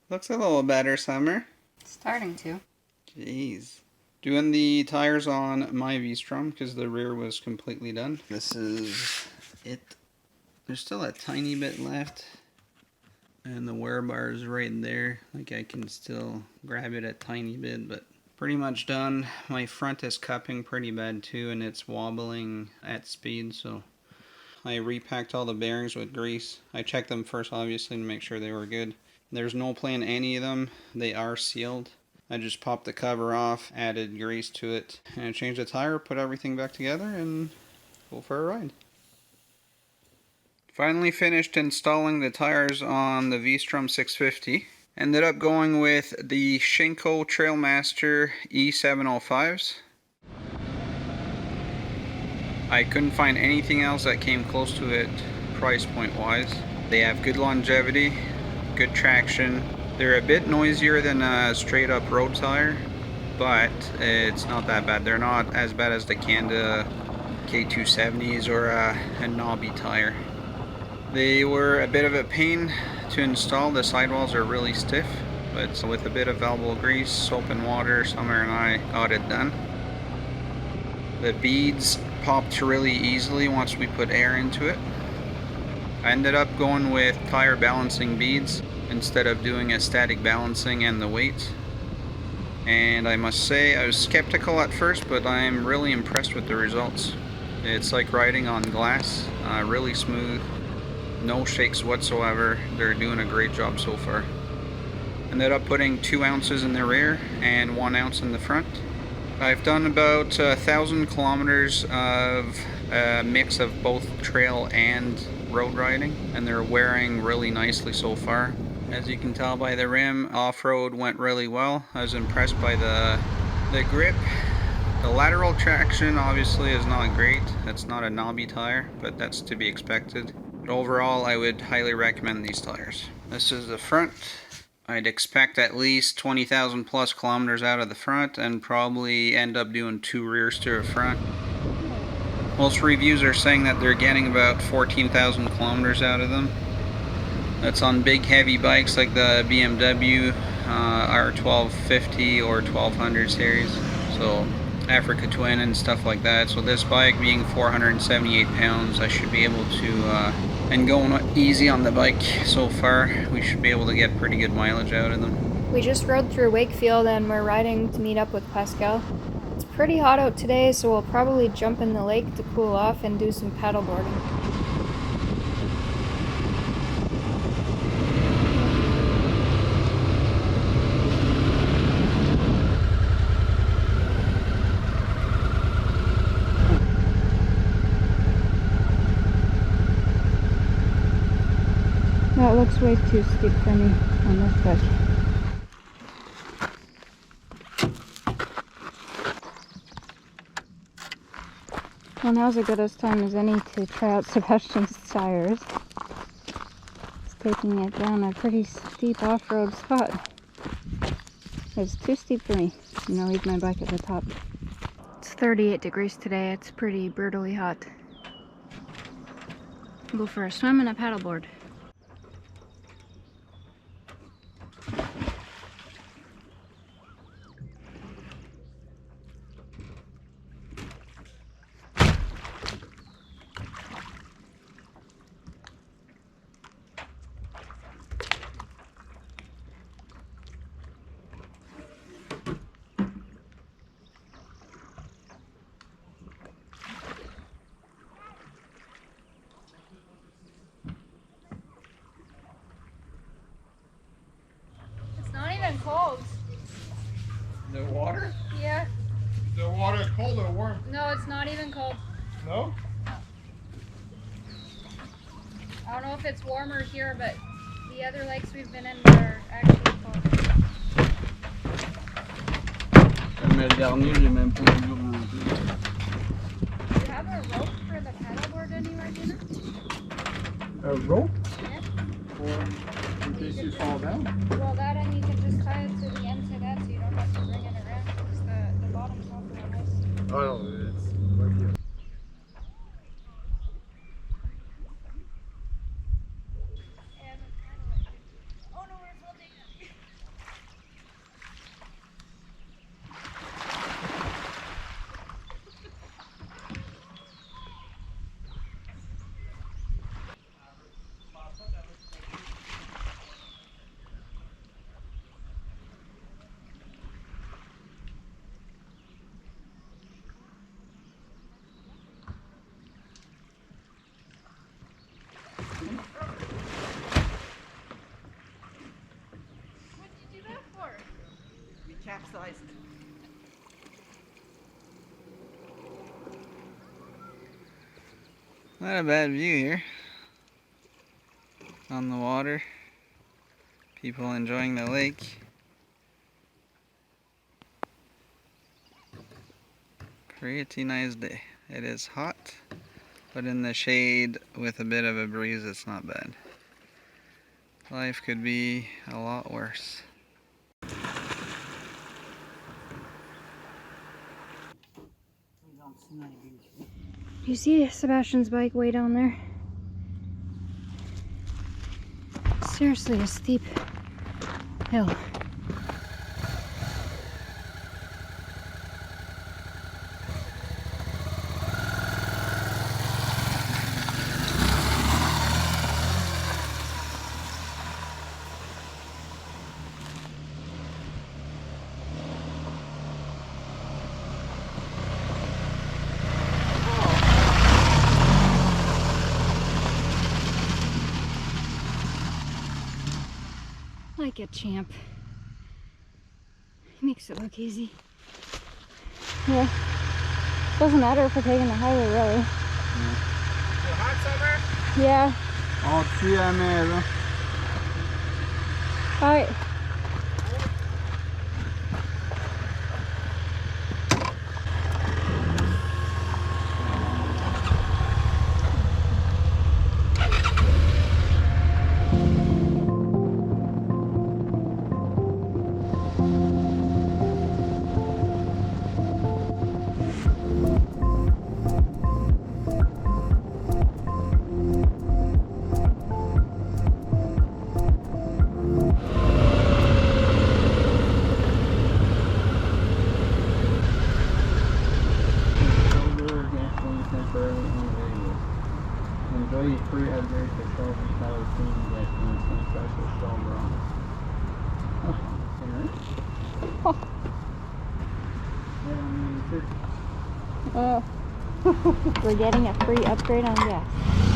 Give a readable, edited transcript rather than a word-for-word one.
Looks a little better, Summer. Starting to. Jeez. Doing the tires on my V-Strom because the rear was completely done. This is it. There's still a tiny bit left. And the wear bar is right there. Like I can still grab it a tiny bit, but pretty much done. My front is cupping pretty bad too, and it's wobbling at speed, so I repacked all the bearings with grease. I checked them first, obviously, to make sure they were good. There's no play in any of them. They are sealed. I just popped the cover off, added grease to it, and changed the tire, put everything back together, and go for a ride. Finally finished installing the tires on the V-Strom 650. Ended up going with the Shinko Trailmaster E-705s. I couldn't find anything else that came close to it price point wise. They have good longevity, good traction. They're a bit noisier than a straight up road tire, but it's not that bad. They're not as bad as the Kanda K270s or a knobby tire. They were a bit of a pain to install. The sidewalls are really stiff, but with a bit of elbow grease, soap and water, Summer and I got it done. The beads popped really easily once we put air into it. I ended up going with tire balancing beads instead of doing a static balancing and the weight. And I must say, I was skeptical at first, but I'm really impressed with the results. It's like riding on glass, really smooth. No shakes whatsoever. They're doing a great job so far. Ended up putting 2 ounces in the rear and 1 ounce in the front. I've done about 1,000 kilometers of a mix of both trail and road riding, and they're wearing really nicely so far. As you can tell by the rim, off-road went really well. I was impressed by the grip. The lateral traction obviously is not great. It's not a knobby tire, but that's to be expected. But overall, I would highly recommend these tires. This is the front. I'd expect at least 20,000 plus kilometers out of the front and probably end up doing 2 rears to a front. Most reviews are saying that they're getting about 14,000 kilometers out of them. That's on big heavy bikes like the BMW R1250 or 1200 series. So Africa Twin and stuff like that. So this bike being 478 pounds, I should be able to, and going easy on the bike so far, we should be able to get pretty good mileage out of them. We just rode through Wakefield and we're riding to meet up with Pascal. It's pretty hot out today, so we'll probably jump in the lake to cool off and do some paddleboarding. That looks way too steep for me on this bike. Well, now's as good a time as any to try out Sebastian's tires. It's taking it down a pretty steep off-road spot. It's too steep for me. I'm gonna leave my bike at the top. It's 38 degrees today. It's pretty brutally hot. Go for a swim and a paddleboard. Cold. The water? Yeah. The water cold or warm? No, it's not even cold. No? I don't know if it's warmer here, but the other lakes we've been in are actually cold. Mais le dernier, j'ai même pas vu un peu. Do you have a rope for the paddleboard anywhere, Gina? A rope? Yeah. Or in case you fall down? Well, that and you can just tie it to the end to that so you don't have to bring it around because the bottom's not very nice. Oh no, it's right here. Oh no, we're floating. What did you do that for? We capsized. Not a bad view here. On the water. People enjoying the lake. Pretty nice day. It is hot, but in the shade with a bit of a breeze, it's not bad. Life could be a lot worse. You see Sebastian's bike way down there? Seriously, a steep hill. Like a champ. He makes it look easy. Yeah. Doesn't matter if we're taking the highway, really. Yeah. You hot somewhere? Yeah. Oh, see ya, man. Alright. Enjoy your free advert for shopping style things that can special shoulder on. We're getting a free upgrade on gas.